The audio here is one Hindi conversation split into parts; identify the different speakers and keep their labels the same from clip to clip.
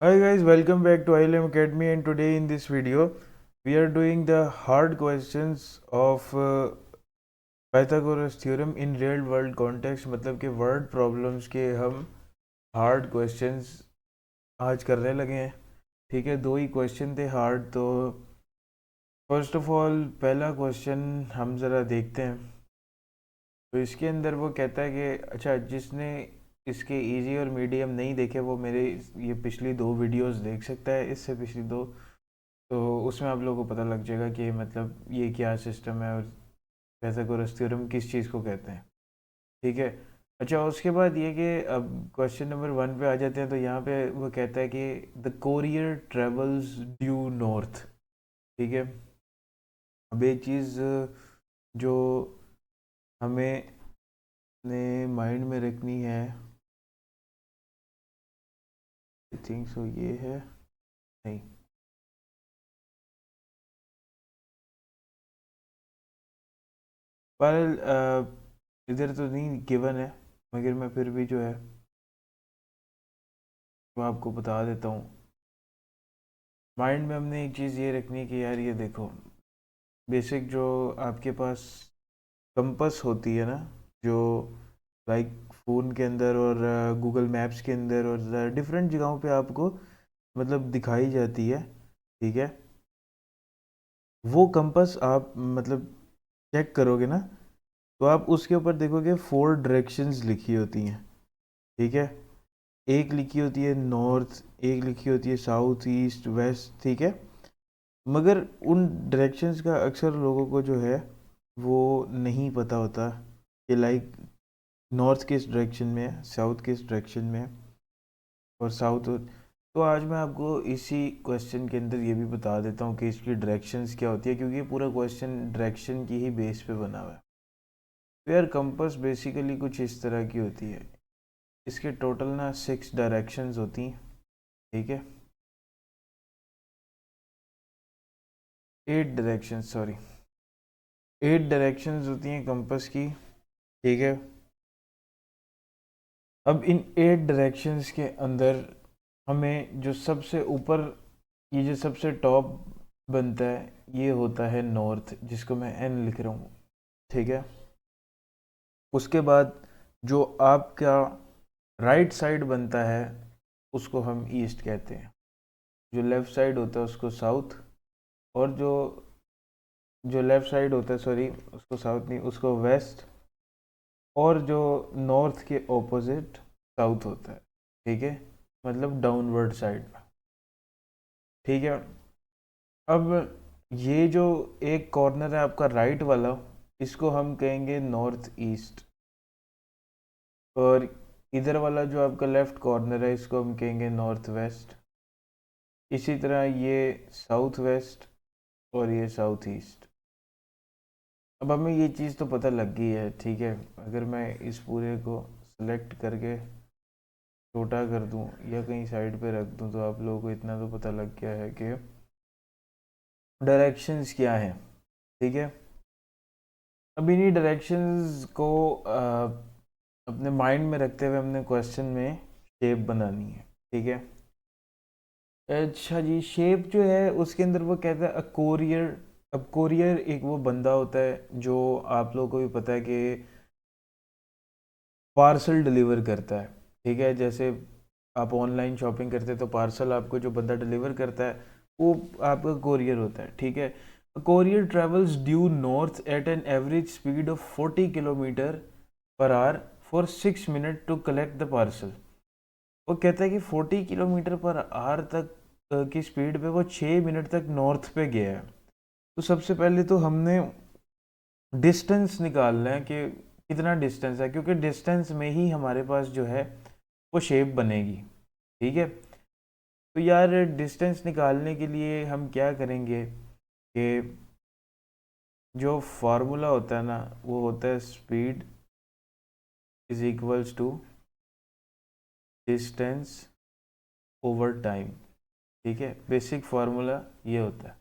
Speaker 1: Hi guys, welcome back to ILM Academy, and today in this video we are doing the hard questions of Pythagoras theorem in real world context। मतलब कि वर्ड प्रॉब्लम्स के हम हार्ड क्वेश्चंस आज करने लगे हैं। ठीक है, दो ही क्वेश्चन थे हार्ड। तो फर्स्ट ऑफ ऑल पहला क्वेश्चन हम ज़रा देखते हैं। तो इसके अंदर वो कहता है कि अच्छा, जिसने इसके इजी और मीडियम नहीं देखे वो मेरे ये पिछली दो वीडियोस देख सकता है, इससे पिछली दो। तो उसमें आप लोगों को पता लग जाएगा कि मतलब ये क्या सिस्टम है और पाइथागोरस थ्योरम किस चीज़ को कहते हैं। ठीक है। अच्छा, उसके बाद ये कि अब क्वेश्चन नंबर 1 पे आ जाते हैं। तो यहाँ पे वो कहता है कि the courier travels due north. ठीक है। अब एक चीज़ जो हमें अपने माइंड में रखनी है, आई थिंक सो ये है, नहीं, पर इधर तो नहीं गिवन है, मगर मैं फिर भी जो है वो आपको बता देता हूँ। माइंड में हमने एक चीज़ ये रखनी है कि यार ये देखो, बेसिक जो आपके पास कंपस होती है ना, जो लाइक फ़ोन के अंदर और गूगल मैप्स के अंदर और डिफरेंट जगहों पे आपको मतलब दिखाई जाती है। ठीक है। वो कंपस आप मतलब चेक करोगे ना, तो आप उसके ऊपर देखोगे 4 डायरेक्शंस लिखी होती हैं। ठीक है। एक लिखी होती है नॉर्थ, एक लिखी होती है साउथ, ईस्ट, वेस्ट। ठीक है। मगर उन डायरेक्शंस का अक्सर लोगों को जो है वो नहीं पता होता कि लाइक नॉर्थ किस डायरेक्शन में है, साउथ किस डायरेक्शन में है, और साउथ। तो आज मैं आपको इसी क्वेश्चन के अंदर ये भी बता देता हूँ कि इसकी डायरेक्शंस क्या होती है, क्योंकि ये पूरा क्वेश्चन डायरेक्शन की ही बेस पे बना हुआ है। तो यार कंपास बेसिकली कुछ इस तरह की होती है। इसके टोटल ना 6 डायरेक्शंस होती हैं। ठीक है, 8 डायरेक्शंस, सॉरी, 8 डायरेक्शंस होती हैं कंपास की। ठीक है। अब इन 8 डायरेक्शंस के अंदर हमें जो सबसे ऊपर, ये जो सबसे टॉप बनता है, ये होता है नॉर्थ, जिसको मैं एन लिख रहा हूँ। ठीक है। उसके बाद जो आपका राइट साइड बनता है उसको हम ईस्ट कहते हैं, जो लेफ़्ट साइड होता है उसको साउथ, और जो जो लेफ़्ट साइड होता है, सॉरी, उसको साउथ नहीं, उसको वेस्ट, और जो नॉर्थ के ऑपोजिट साउथ होता है। ठीक है, मतलब डाउनवर्ड साइड में। ठीक है। अब ये जो एक कॉर्नर है आपका राइट वाला, इसको हम कहेंगे नॉर्थ ईस्ट, और इधर वाला जो आपका लेफ्ट कॉर्नर है इसको हम कहेंगे नॉर्थ वेस्ट। इसी तरह ये साउथ वेस्ट और ये साउथ ईस्ट। अब हमें ये चीज़ तो पता लग गई है। ठीक है। अगर मैं इस पूरे को सेलेक्ट करके छोटा कर दूं या कहीं साइड पे रख दूं, तो आप लोगों को इतना तो पता लग गया है कि डायरेक्शंस क्या है। ठीक है। अब इन्हीं डायरेक्शंस को अपने माइंड में रखते हुए हमने क्वेश्चन में शेप बनानी है। ठीक है। अच्छा जी, शेप जो है उसके अंदर वो कहता है अ कोरियर। अब कोरियर एक वो बंदा होता है जो आप लोगों को भी पता है कि पार्सल डिलीवर करता है। ठीक है। जैसे आप ऑनलाइन शॉपिंग करते हैं तो पार्सल आपको जो बंदा डिलीवर करता है वो आपका कोरियर होता है। ठीक है। Courier travels due north at an average speed of 40 kilometre per hour for 6 minute to collect the parcel. वो कहता है कि 40 किलोमीटर पर आवर तक की स्पीड पे वो 6 मिनट तक नॉर्थ पे गया है। तो सबसे पहले तो हमने डिस्टेंस निकालना है कि कितना डिस्टेंस है, क्योंकि डिस्टेंस में ही हमारे पास जो है वो शेप बनेगी। ठीक है। तो यार डिस्टेंस निकालने के लिए हम क्या करेंगे कि जो फार्मूला होता है ना, वो होता है speed is equals to distance over time. ठीक है, बेसिक फार्मूला ये होता है।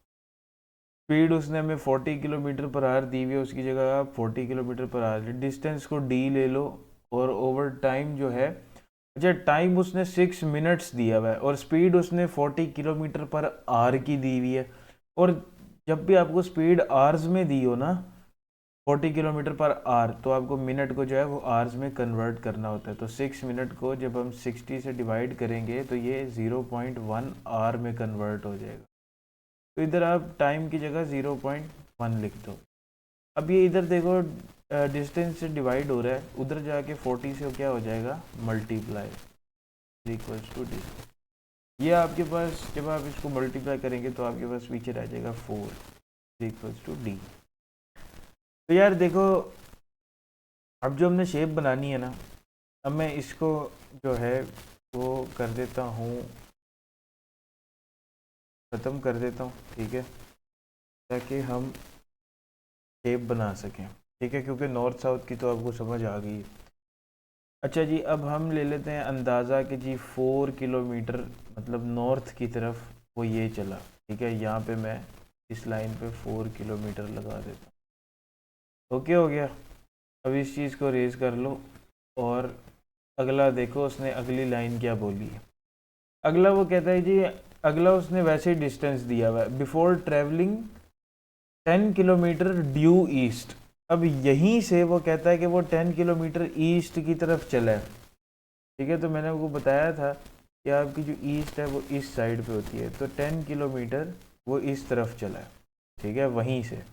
Speaker 1: स्पीड उसने हमें 40 किलोमीटर पर आवर दी हुई है, उसकी जगह आप 40 किलोमीटर पर आवर डिस्टेंस को डी ले लो, और ओवर टाइम जो है अच्छा, टाइम उसने 6 मिनट्स दिया हुआ है और स्पीड उसने 40 किलोमीटर पर आवर की दी हुई है। और जब भी आपको स्पीड आवर्स में दी हो ना 40 किलोमीटर पर आवर, तो आपको मिनट को जो है वो आवर्स में कन्वर्ट करना होता है। तो 6 मिनट को जब हम 60 से डिवाइड करेंगे तो ये 0.1 आवर में कन्वर्ट हो जाएगा। तो इधर आप टाइम की जगह 0.1 लिख दो। अब ये इधर देखो डिस्टेंस से डिवाइड हो रहा है, उधर जाके 40 से क्या हो जाएगा, मल्टीप्लाई इक्वल्स टू डी। ये आपके पास जब आप इसको मल्टीप्लाई करेंगे तो आपके पास पीछे रह जाएगा 4 इक्वल्स टू डी। तो यार देखो, अब जो हमने शेप बनानी है ना, अब मैं इसको जो है वो कर देता हूँ, ख़त्म कर देता हूँ, ठीक है, ताकि हम शेप बना सकें, ठीक है, क्योंकि नॉर्थ साउथ की तो आपको समझ आ गई है। अच्छा जी, अब हम ले लेते हैं अंदाज़ा कि जी 4 किलोमीटर मतलब नॉर्थ की तरफ वो ये चला, ठीक है। यहाँ पे मैं इस लाइन पे 4 किलोमीटर लगा देता हूँ। ओके हो गया। अब इस चीज़ को रेज कर लो और अगला देखो उसने अगली लाइन क्या बोली है। अगला वो कहता है जी, अगला उसने वैसे ही डिस्टेंस दिया हुआ है, before travelling 10 kilometre due east. अब यहीं से वो कहता है कि वो 10 किलोमीटर ईस्ट की तरफ चला है, ठीक है। तो मैंने आपको बताया था कि आपकी जो ईस्ट है वो इस साइड पे होती है, तो 10 किलोमीटर वो इस तरफ चला है, ठीक है, वहीं से।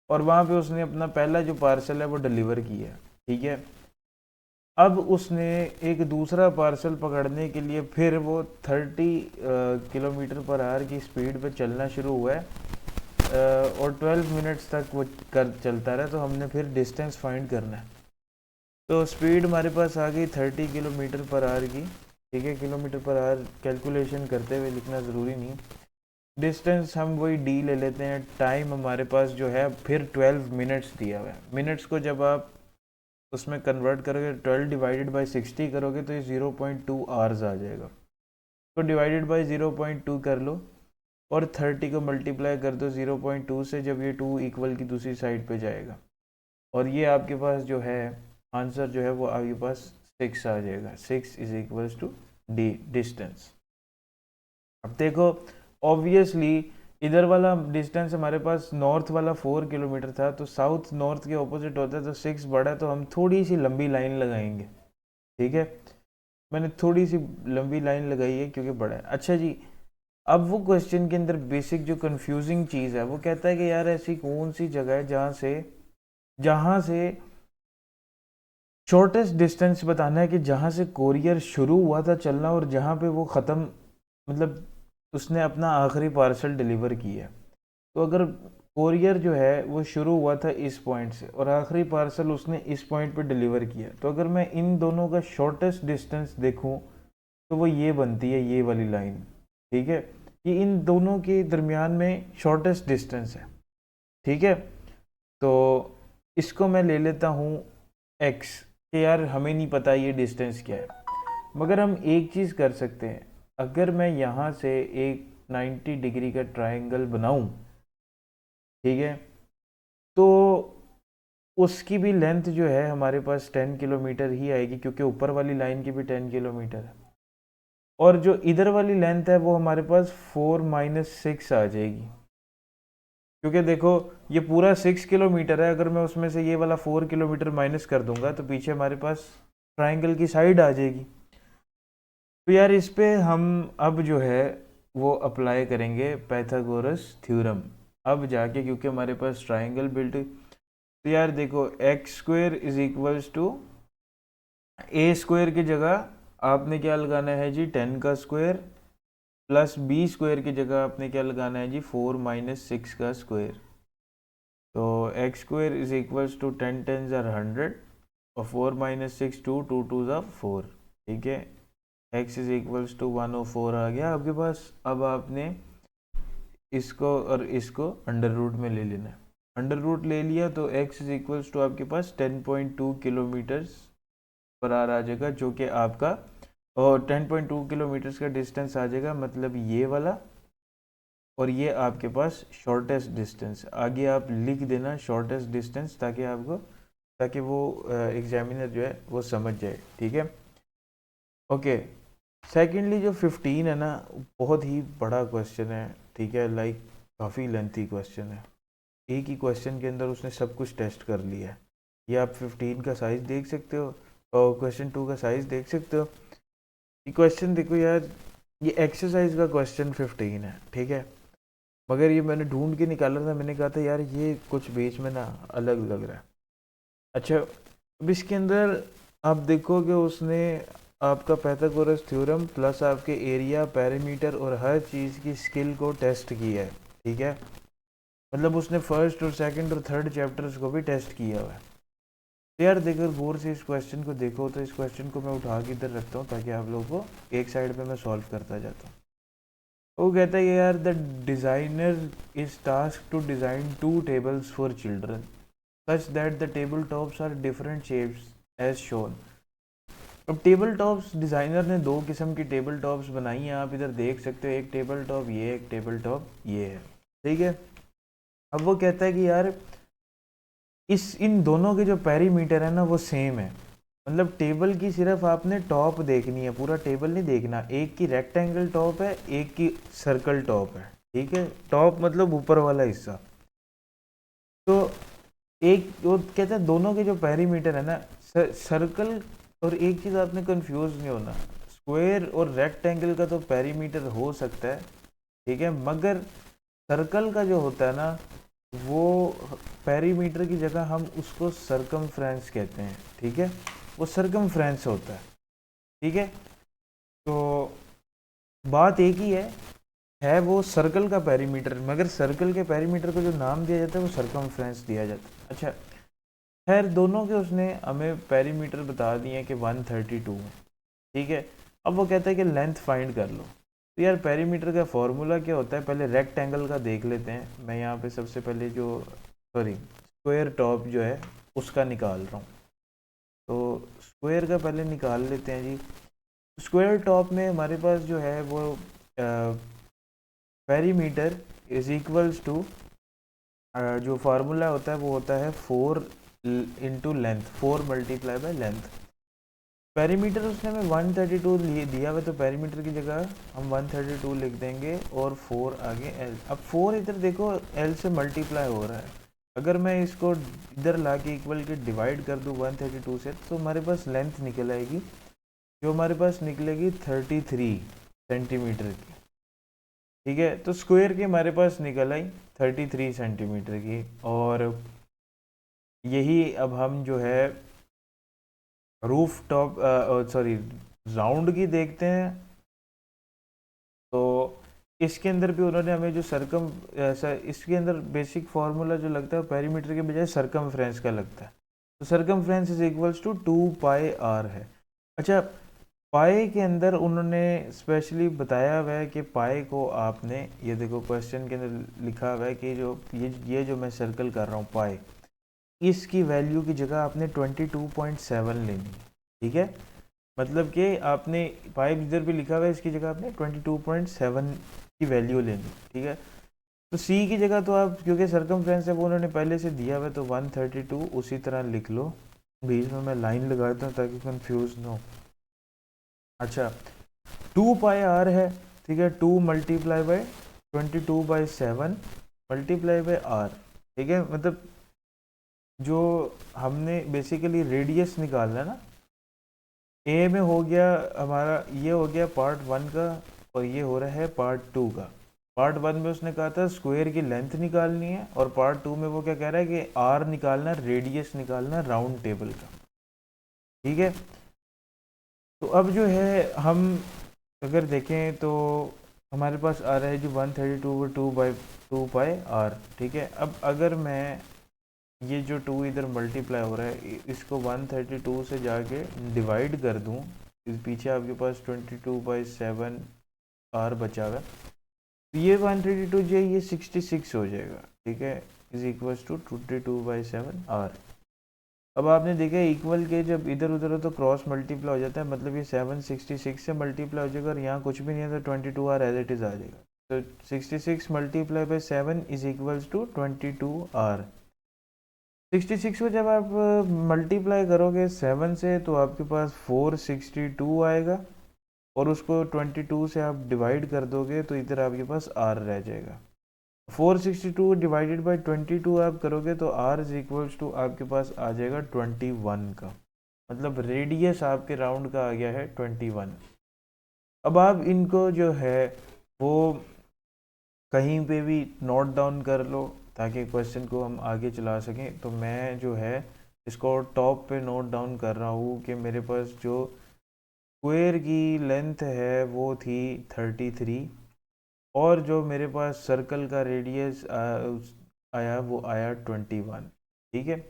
Speaker 1: और वहाँ पे उसने अपना पहला जो पार्सल है वो डिलीवर किया, ठीक है। अब उसने एक दूसरा पार्सल पकड़ने के लिए फिर वो 30 किलोमीटर पर आवर की स्पीड पे चलना शुरू हुआ है, और 12 मिनट्स तक वो कर चलता रहा। तो हमने फिर डिस्टेंस फाइंड करना है। तो स्पीड हमारे पास आ गई 30 किलोमीटर पर आवर की, ठीक है। किलोमीटर पर आवर कैलकुलेशन करते हुए लिखना ज़रूरी नहीं। डिस्टेंस हम वही डी ले लेते हैं। टाइम हमारे पास जो है फिर 12 मिनट्स दिया हुआ है। मिनट्स को जब आप उसमें कन्वर्ट करोगे, 12 डिवाइडेड बाई 60 करोगे तो ये 0.2 आवर्स आ जाएगा। तो डिवाइडेड बाई 0.2 कर लो और 30 को मल्टीप्लाई कर दो 0.2 से, जब ये 2 इक्वल की दूसरी साइड पे जाएगा, और ये आपके पास जो है आंसर जो है वो आपके पास 6 आ जाएगा। 6 is equals to D distance. अब देखो, ऑब्वियसली इधर वाला डिस्टेंस हमारे पास नॉर्थ वाला 4 किलोमीटर था, तो साउथ नॉर्थ के ऑपोजिट होता है, तो 6 बड़ा है, तो हम थोड़ी सी लंबी लाइन लगाएंगे, ठीक है। मैंने थोड़ी सी लंबी लाइन लगाई है क्योंकि बड़ा है। अच्छा जी, अब वो क्वेश्चन के अंदर बेसिक जो कंफ्यूजिंग चीज़ है वो कहता है कि यार ऐसी कौन सी जगह है जहाँ से शॉर्टेस्ट डिस्टेंस बताना है, कि जहाँ से कोरियर शुरू हुआ था चलना और जहाँ पे वो ख़त्म, मतलब उसने अपना आखिरी पार्सल डिलीवर किया है। तो अगर कोरियर जो है वो शुरू हुआ था इस पॉइंट से और आखिरी पार्सल उसने इस पॉइंट पे डिलीवर किया, तो अगर मैं इन दोनों का शॉर्टेस्ट डिस्टेंस देखूं तो वो ये बनती है, ये वाली लाइन, ठीक है। ये इन दोनों के दरमियान में शॉर्टेस्ट डिस्टेंस है, ठीक है। तो इसको मैं ले लेता हूँ एक्स, कि यार हमें नहीं पता ये डिस्टेंस क्या है, मगर हम एक चीज़ कर सकते हैं। अगर मैं यहाँ से एक 90 डिग्री का ट्रायंगल बनाऊँ, ठीक है, तो उसकी भी लेंथ जो है हमारे पास 10 किलोमीटर ही आएगी, क्योंकि ऊपर वाली लाइन की भी 10 किलोमीटर है, और जो इधर वाली लेंथ है वो हमारे पास 4 - 6 आ जाएगी। क्योंकि देखो ये पूरा 6 किलोमीटर है, अगर मैं उसमें से ये वाला 4 किलोमीटर माइनस कर दूंगा तो पीछे हमारे पास ट्राइंगल की साइड आ जाएगी। तो यार इस पे हम अब जो है वो अप्लाई करेंगे पाइथागोरस थ्योरम अब जाके, क्योंकि हमारे पास ट्राइंगल बिल्ट। तो यार देखो, X square is equals to A square की जगह आपने क्या लगाना है जी, 10 का स्क्वायर, प्लस बी स्क्वायर की जगह आपने क्या लगाना है जी, 4 - 6 का स्क्वायर। तो x square is equals to 10 10 ज़ार 100 और 4 - 6 2 2 2 ज़ार 4, ठीक है। एक्स इज इक्वल्स टू 104 आ गया आपके पास। अब आपने इसको और इसको अंडर रूट में ले लेना है। अंडर रूट ले लिया तो एक्स इज इक्वल्स टू आपके पास 10.2 किलोमीटर्स पर आवर आ जाएगा, जो कि आपका, और 10.2 किलोमीटर्स का डिस्टेंस आ जाएगा, मतलब ये वाला, और ये आपके पास शॉर्टेस्ट डिस्टेंस। आगे आप लिख देना शॉर्टेस्ट डिस्टेंस, ताकि वो एग्जामिनर जो है वो समझ जाए, ठीक है। ओके, सेकेंडली जो 15 है ना, बहुत ही बड़ा क्वेश्चन है, ठीक है, लाइक काफ़ी लेंथी क्वेश्चन है। एक ही क्वेश्चन के अंदर उसने सब कुछ टेस्ट कर लिया है। ये आप 15 का साइज़ देख सकते हो और क्वेश्चन 2 का साइज़ देख सकते हो। ये क्वेश्चन देखो यार, ये एक्सरसाइज का क्वेश्चन 15 है, ठीक है, मगर ये मैंने ढूंढ के निकाला था, मैंने कहा था यार ये कुछ बीच में ना अलग लग रहा है। अच्छा, अब इसके अंदर आप देखोगे उसने आपका पाइथागोरस थ्योरम प्लस आपके एरिया, पेरीमीटर और हर चीज़ की स्किल को टेस्ट किया है, ठीक है, मतलब उसने फर्स्ट और सेकंड और थर्ड चैप्टर्स को भी टेस्ट किया हुआ है। तो यार देखो, गौर से इस क्वेश्चन को देखो, तो इस क्वेश्चन को मैं उठा के इधर रखता हूँ ताकि आप लोगों को एक साइड पे मैं सॉल्व करता जाता हूँ। वो कहता है यार, the designer is task to design 2 tables for children such that the table tops are different shapes as shown. अब टेबल टॉप्स, डिज़ाइनर ने 2 किस्म की टेबल टॉप्स बनाई हैं, आप इधर देख सकते हो, एक टेबल टॉप ये, एक टेबल टॉप ये है, ठीक है। अब वो कहता है कि यार इन दोनों के जो पेरीमीटर है ना वो सेम है, मतलब टेबल की सिर्फ आपने टॉप देखनी है, पूरा टेबल नहीं देखना। एक की रेक्टेंगल टॉप है, एक की सर्कल टॉप है, ठीक है, टॉप मतलब ऊपर वाला हिस्सा। तो एक वो कहते हैं दोनों के जो पेरीमीटर है ना, सर्कल, और एक चीज़ आपने कंफ्यूज नहीं होना, स्क्वायर और रेक्टेंगल का तो पेरीमीटर हो सकता है, ठीक है, मगर सर्कल का जो होता है ना, वो पेरीमीटर की जगह हम उसको सरकमफ्रेंस कहते हैं, ठीक है, वो सरकमफ्रेंस होता है, ठीक है। तो बात एक ही है वो सर्कल का पेरीमीटर, मगर सर्कल के पेरीमीटर को जो नाम दिया जाता है वो सरकमफ्रेंस दिया जाता है। अच्छा, खैर दोनों के उसने हमें पेरीमीटर बता दिए कि 132 है, ठीक है। अब वो कहता है कि लेंथ फाइंड कर लो। तो यार पेरीमीटर का फॉर्मूला क्या होता है, पहले रेक्टेंगल का देख लेते हैं। मैं यहाँ पे सबसे पहले जो स्क्वायर टॉप जो है उसका निकाल रहा हूँ, तो स्क्वायर का पहले निकाल लेते हैं जी। स्क्वायर टॉप में हमारे पास जो है वो पेरीमीटर इज इक्वल्स टू, जो फार्मूला होता है वो होता है 4 into length, 4 multiply by length. Perimeter उसने हमें 132 दिया हुआ, तो पेरीमीटर की जगह हम 132 लिख देंगे और 4 आगे एल। अब 4 इधर देखो एल से मल्टीप्लाई हो रहा है, अगर मैं इसको इधर ला के इक्वल के डिवाइड कर दूँ 132 से, तो हमारे पास लेंथ निकल आएगी, जो हमारे पास निकलेगी 33 सेंटीमीटर की, ठीक है। तो स्क्वायर की हमारे पास निकल आई 33 सेंटीमीटर की, और यही अब हम जो है रूफ टॉप, सॉरी, राउंड की देखते हैं। तो इसके अंदर भी उन्होंने हमें जो इसके अंदर बेसिक फार्मूला जो लगता है पेरीमीटर के बजाय सरकमफ्रेंस का लगता है, तो circumference is equals to 2πr है। अच्छा, पाए के अंदर उन्होंने स्पेशली बताया हुआ है कि पाए को आपने, ये देखो क्वेश्चन के अंदर लिखा हुआ है कि जो ये जो मैं सर्कल कर रहा हूँ पाए, इसकी वैल्यू की जगह आपने 22.7 लेनी है, ठीक है, मतलब कि आपने पाइप इधर भी लिखा हुआ है, इसकी जगह आपने 22.7 की वैल्यू लेनी, ठीक है। तो सी की जगह तो आप, क्योंकि सरकमफ्रेंस है वो उन्होंने पहले से दिया हुआ है, तो 132 उसी तरह लिख लो। बीच में मैं लाइन लगाता हूँ ताकि कंफ्यूज ना हो। अच्छा, 2πr है, ठीक है, 2 multiply by 22/7 multiply by r, ठीक है, मतलब जो हमने बेसिकली रेडियस निकालना है ना, ए में हो गया हमारा, ये हो गया पार्ट 1 का, और ये हो रहा है पार्ट 2 का। पार्ट 1 में उसने कहा था स्क्वायर की लेंथ निकालनी है, और पार्ट 2 में वो क्या कह रहा है कि आर निकालना, रेडियस निकालना राउंड टेबल का, ठीक है। तो अब जो है हम अगर देखें तो हमारे पास आ रहा है जी 132/2 ठीक है। अब अगर मैं ये जो 2 इधर मल्टीप्लाई हो रहा है इसको 132 से जाके डिवाइड कर दूं, इस पीछे आपके पास 22/7 आर बचा हुआ है, तो ये 132 जो है ये 66 हो जाएगा, ठीक है, इज इक्वल्स टू 22/7 आर। अब आपने देखा इक्वल के जब इधर उधर हो तो क्रॉस मल्टीप्लाई हो जाता है, मतलब ये 766 से मल्टीप्लाई हो जाएगा, और यहाँ कुछ भी नहीं है तो 22 आर एज इट इज़ आ जाएगा। तो 66 multiply by 7 is equals to 22 r. 66 को जब आप मल्टीप्लाई करोगे 7 से तो आपके पास 462 आएगा, और उसको 22 से आप डिवाइड कर दोगे तो इधर आपके पास r रह जाएगा। 462 डिवाइडेड बाई 22 आप करोगे तो r इज इक्वल्स टू आपके पास आ जाएगा 21 का, मतलब रेडियस आपके राउंड का आ गया है 21। अब आप इनको जो है वो कहीं पे भी नोट डाउन कर लो ताकि क्वेश्चन को हम आगे चला सकें। तो मैं जो है इसको टॉप पे नोट डाउन कर रहा हूँ कि मेरे पास जो स्क्वायर की लेंथ है वो थी 33 और जो मेरे पास सर्कल का रेडियस आया वो आया 21। ठीक है,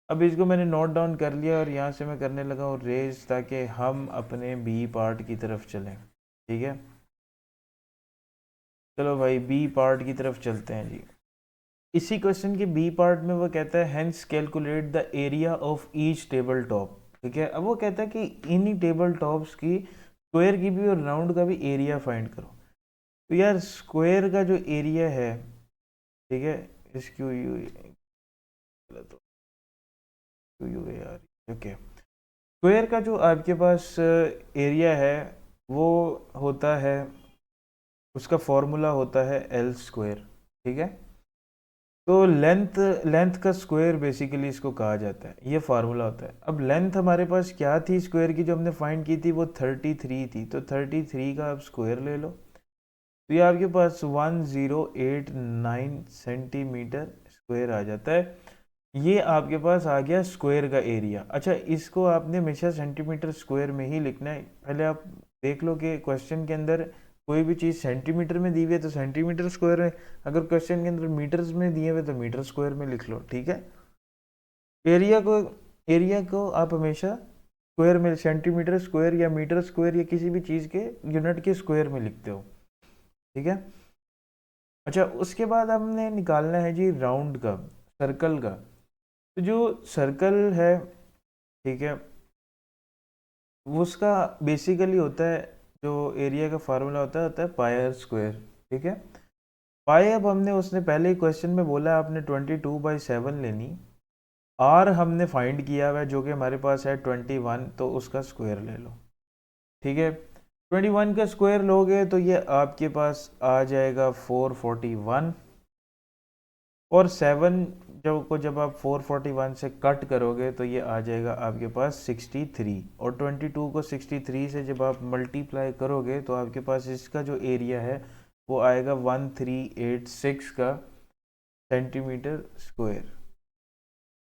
Speaker 1: अब इसको मैंने नोट डाउन कर लिया और यहाँ से मैं करने लगा हूँ रेज ताकि हम अपने बी पार्ट की तरफ चलें। ठीक है, चलो भाई बी पार्ट की तरफ चलते हैं जी। इसी क्वेश्चन के बी पार्ट में वो कहता है hence calculate the area of each table top. ठीक है, अब वो कहता है कि इन्हीं टेबल टॉप्स की स्क्वायर की भी और राउंड का भी एरिया फाइंड करो। तो यार स्क्वायर का जो एरिया है, ठीक है, इसक्यू यू यू यार, ओके, स्क्वायर का जो आपके पास एरिया है वो होता है, उसका फॉर्मूला होता है एल स्क्वायर। ठीक है, तो लेंथ लेंथ का स्क्वायर बेसिकली इसको कहा जाता है, ये फार्मूला होता है। अब लेंथ हमारे पास क्या थी स्क्वायर की जो हमने फाइंड की थी, वो 33 थी, तो 33 का आप स्क्वायर ले लो तो ये आपके पास 1089 सेंटीमीटर स्क्वायर आ जाता है। ये आपके पास आ गया स्क्वायर का एरिया। अच्छा, इसको आपने हमेशा सेंटीमीटर स्क्वायर में ही लिखना है। पहले आप देख लो कि क्वेश्चन के अंदर कोई भी चीज़ सेंटीमीटर में दी हुई है तो सेंटीमीटर स्क्वायर में, अगर क्वेश्चन के अंदर मीटर्स में दिए हुए तो मीटर स्क्वायर में लिख लो। ठीक है, एरिया को आप हमेशा स्क्वायर में, सेंटीमीटर स्क्वायर या मीटर स्क्वायर या किसी भी चीज़ के यूनिट के स्क्वायर में लिखते हो। ठीक है, अच्छा उसके बाद हमने निकालना है जी राउंड का, सर्कल का। तो जो सर्कल है, ठीक है, वो उसका बेसिकली होता है, जो एरिया का फार्मूला होता है पाई आर स्क्वायर। ठीक है, पाई अब हमने उसने पहले ही क्वेश्चन में बोला आपने 22/7 लेनी, आर हमने फाइंड किया हुआ है जो कि हमारे पास है 21, तो उसका स्क्वायर ले लो। ठीक है, 21 का स्क्वायर लोगे तो ये आपके पास आ जाएगा 441, और 7 जब आप 441 से कट करोगे तो ये आ जाएगा आपके पास 63, और 22 को 63 से जब आप मल्टीप्लाई करोगे तो आपके पास इसका जो एरिया है वो आएगा 1386 का सेंटीमीटर स्क्वायर।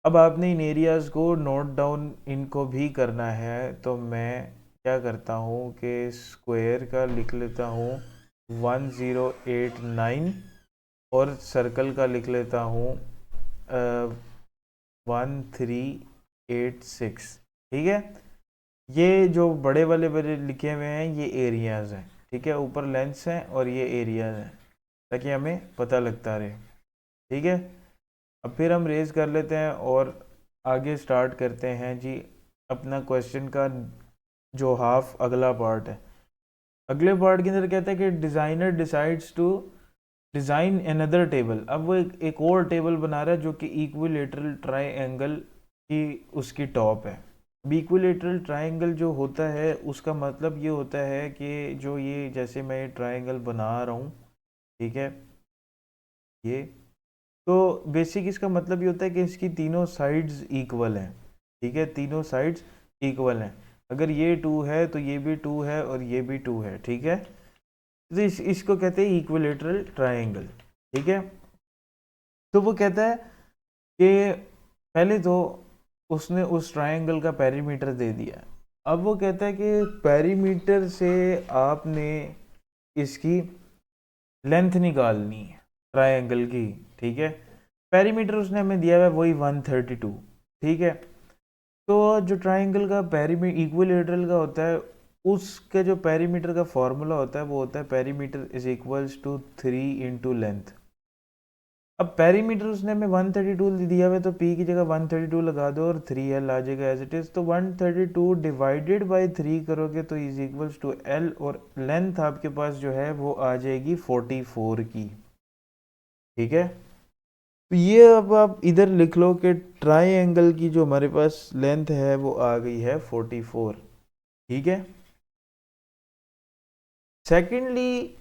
Speaker 1: अब आपने इन एरियाज़ को नोट डाउन इनको भी करना है, तो मैं क्या करता हूँ कि स्क्वायर का लिख लेता हूँ 1089 और सर्कल का लिख लेता हूँ 1386। ठीक है, ये जो बड़े वाले बड़े लिखे हुए हैं ये एरियाज़ हैं। ठीक है, ऊपर लेंथ्स हैं और ये एरियाज़ हैं ताकि हमें पता लगता रहे। ठीक है, अब फिर हम रेज कर लेते हैं और आगे स्टार्ट करते हैं जी अपना क्वेश्चन का जो हाफ अगला पार्ट है। अगले पार्ट के अंदर कहता है कि designer decides to design another table. अब वो एक और टेबल बना रहा है जो कि इक्विलेटरल ट्राइंगल की उसकी टॉप है। इक्विलेटरल ट्राइंगल जो होता है उसका मतलब ये होता है कि जो ये जैसे मैं ये ट्राइंगल बना रहा हूँ, ठीक है, ये तो बेसिक इसका मतलब ये होता है कि इसकी तीनों साइड्स इक्वल हैं। ठीक है, तीनों साइड्स इक्वल हैं, अगर ये 2 है तो ये भी 2 है और ये भी 2 है। ठीक है, तो इसको कहते हैं इक्विलेटरल ट्राइंगल। ठीक है, तो वो कहता है कि पहले तो उसने उस ट्राइंगल का पेरीमीटर दे दिया। अब वो कहता है कि पेरीमीटर से आपने इसकी लेंथ निकालनी है ट्राइंगल की। ठीक है, पेरीमीटर उसने हमें दिया हुआ है वही 132। ठीक है, तो जो ट्राइंगल का पेरीमीटर इक्विलेटरल का होता है उसके जो पेरीमीटर का फॉर्मूला होता है वो होता है perimeter is equals to 3 into length. अब पेरीमीटर उसने हमें 132 दिया हुआ है तो p की जगह 132 लगा दो और 3l आ जाएगा एज इट इज़। तो 132 डिवाइडेड बाय 3 करोगे तो इज इक्वल्स टू l, और लेंथ आपके पास जो है वो आ जाएगी 44 की। ठीक है, तो ये अब आप इधर लिख लो कि ट्राइंगल की जो हमारे पास लेंथ है वो आ गई है 44। ठीक है, सेकेंडली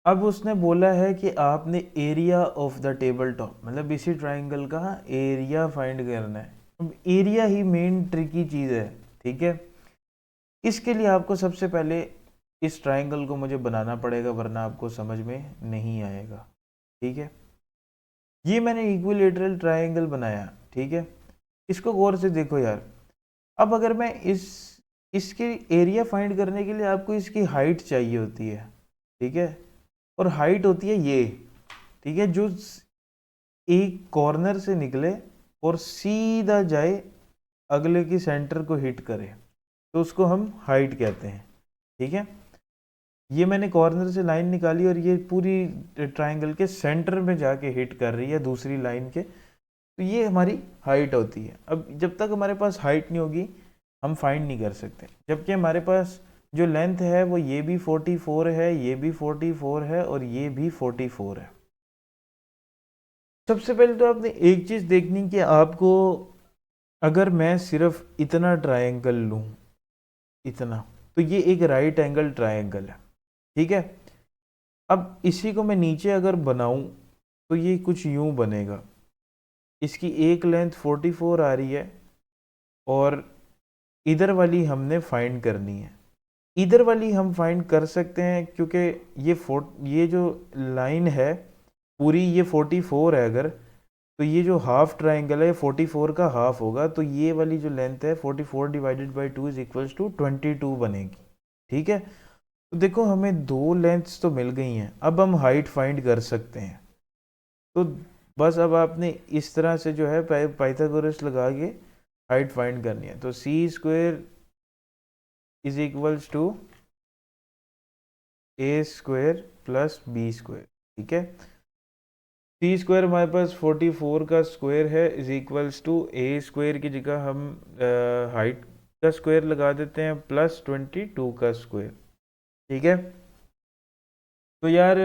Speaker 1: अब उसने बोला है कि आपने area of the table top, मतलब इसी ट्राइंगल का एरिया फाइंड करना है। अब एरिया ही मेन ट्रिकी चीज़ है, ठीक है। इसके लिए आपको सबसे पहले इस ट्राइंगल को मुझे बनाना पड़ेगा, वरना आपको समझ में नहीं आएगा, ठीक है। ये मैंने इक्विलेटरल ट्राइंगल बनाया, ठीक है। इसको गौर से देखो यार। अब अगर मैं इसके एरिया फाइंड करने के लिए आपको इसकी हाइट चाहिए होती है, ठीक है, और हाइट होती है ये, ठीक है, जो एक कॉर्नर से निकले और सीधा जाए अगले की सेंटर को हिट करे, तो उसको हम हाइट कहते हैं, ठीक है। ये मैंने कॉर्नर से लाइन निकाली और ये पूरी ट्राइंगल के सेंटर में जाके हिट कर रही है दूसरी लाइन के, तो ये हमारी हाइट होती है। अब जब तक हमारे पास हाइट नहीं होगी हम फाइंड नहीं कर सकते, जबकि हमारे पास जो लेंथ है वो ये भी 44 है, ये भी 44 है और ये भी 44 है। सबसे पहले तो आपने एक चीज़ देखनी कि आपको, अगर मैं सिर्फ इतना ट्रायंगल लूँ, इतना, तो ये एक राइट एंगल ट्रायंगल है, ठीक है। अब इसी को मैं नीचे अगर बनाऊं तो ये कुछ यूं बनेगा। इसकी एक लेंथ 44 आ रही है और इधर वाली हमने फाइंड करनी है। इधर वाली हम फाइंड कर सकते हैं क्योंकि ये जो लाइन है पूरी ये 44 है, अगर तो ये जो हाफ ट्राइंगल है 44 का हाफ होगा, तो ये वाली जो लेंथ है 44 divided by 2 is equals to 22 बनेगी, ठीक है। तो देखो हमें दो लेंथ्स तो मिल गई हैं, अब हम हाइट फाइंड कर सकते हैं। तो बस अब आपने इस तरह से जो है पाइथागोरस लगा के हाइट फाइंड करनी है। तो c square is equals to A square plus b square, ठीक है। सी स्क्वायर हमारे पास 44 का स्क्वायर है is equals to a square की जगह हम हाइट का स्क्वायर लगा देते हैं प्लस 22 का स्क्वायर, ठीक है। तो यार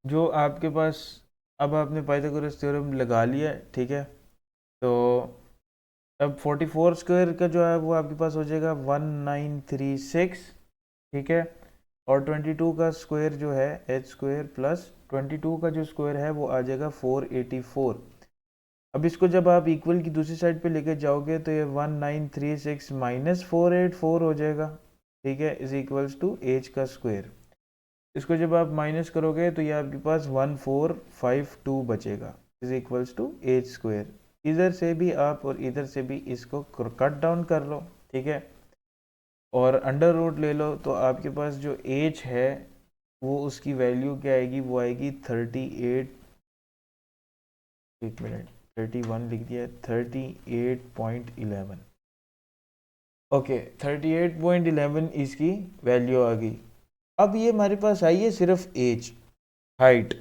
Speaker 1: जो आपके पास, अब आपने पाइथागोरस थ्योरम लगा लिया, ठीक है। तो अब 44 स्क्वायर का जो है वो आपके पास हो जाएगा 1936, ठीक है। और 22 का स्क्वायर जो है एच स्क्वायर प्लस 22 का जो स्क्वायर है वो आ जाएगा 484। अब इसको जब आप इक्वल की दूसरी साइड पे लेके जाओगे तो ये 1936 माइनस 484 हो जाएगा, ठीक है, इज इक्वल्स टू एच का स्क्वायर। इसको जब आप माइनस करोगे तो ये आपके पास 1452 बचेगा is equals to h square. इधर से भी आप और इधर से भी इसको कट डाउन कर लो, ठीक है, और अंडर रूट ले लो, तो आपके पास जो एच है वो उसकी वैल्यू क्या आएगी, वो आएगी 38, एक मिनट 31 लिख दिया, 38.11, ओके 38.11 इसकी वैल्यू आ गई। अब ये हमारे पास आई है सिर्फ एज, हाइट,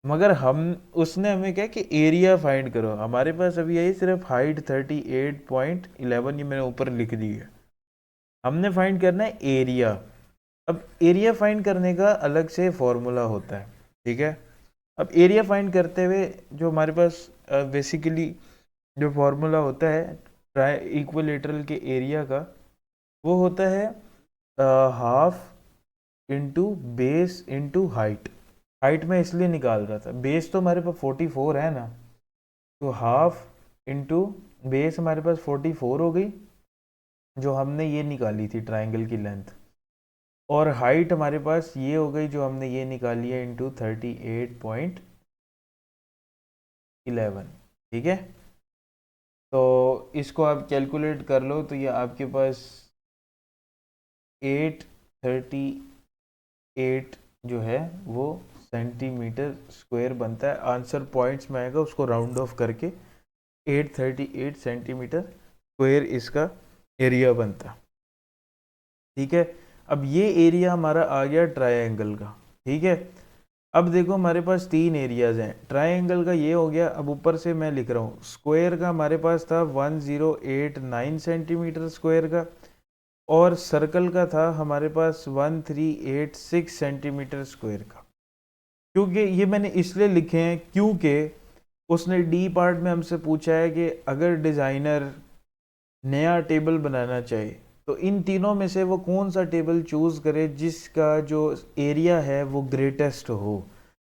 Speaker 1: मगर हम उसने हमें क्या कि एरिया फाइंड करो, हमारे पास अभी आई सिर्फ हाइट 38.11, ये मैंने ऊपर लिख दी है। हमने फाइंड करना है एरिया। अब एरिया फाइंड करने का अलग से फॉर्मूला होता है, ठीक है। अब एरिया फाइंड करते हुए जो हमारे पास बेसिकली जो फॉर्मूला होता है इक्विलेटरल के एरिया का, वो होता है half into base into height. Height में इसलिए निकाल रहा था, बेस तो हमारे पास 44 है ना, तो हाफ इंटू बेस हमारे पास 44 हो गई जो हमने ये निकाली थी ट्राइंगल की लेंथ, और हाइट हमारे पास ये हो गई जो हमने ये निकाली है इंटू 38.11, ठीक है। तो इसको आप कैलकुलेट कर लो तो ये आपके पास 838 जो है वो सेंटीमीटर स्क्वायर बनता है। आंसर पॉइंट्स में आएगा, उसको राउंड ऑफ करके 838 सेंटीमीटर स्क्वायर इसका एरिया बनता, ठीक है। अब ये एरिया हमारा आ गया ट्रायंगल का, ठीक है। अब देखो हमारे पास तीन एरियाज हैं, ट्रायंगल का ये हो गया। अब ऊपर से मैं लिख रहा हूँ स्क्वायर का हमारे पास था 1089 सेंटीमीटर स्क्वायर का, और सर्कल का था हमारे पास 1386 सेंटीमीटर स्क्वायर का। क्योंकि ये मैंने इसलिए लिखे हैं क्योंकि उसने डी पार्ट में हमसे पूछा है कि अगर डिज़ाइनर नया टेबल बनाना चाहे तो इन तीनों में से वो कौन सा टेबल चूज़ करे जिसका जो एरिया है वो ग्रेटेस्ट हो।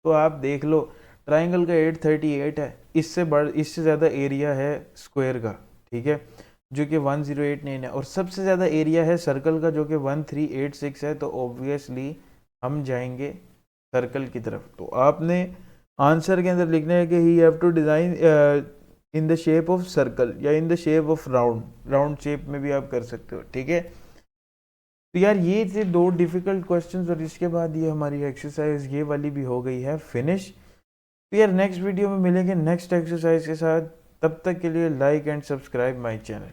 Speaker 1: तो आप देख लो, ट्राइंगल का 838 है, इससे ज़्यादा एरिया है स्क्वायर का, ठीक है, जो कि 1089 है, और सबसे ज़्यादा एरिया है सर्कल का जो कि 1386 है। तो ऑब्वियसली हम जाएंगे सर्कल की तरफ। तो आपने आंसर के अंदर लिखना है कि he have to design in the shape of circle या in the shape of round shape में भी आप कर सकते हो, ठीक है। तो यार ये थे 2 डिफिकल्ट क्वेश्चंस, और इसके बाद ये हमारी एक्सरसाइज ये वाली भी हो गई है फिनिश। तो यार नेक्स्ट वीडियो में मिलेंगे नेक्स्ट एक्सरसाइज के साथ, तब तक के लिए like and subscribe my channel.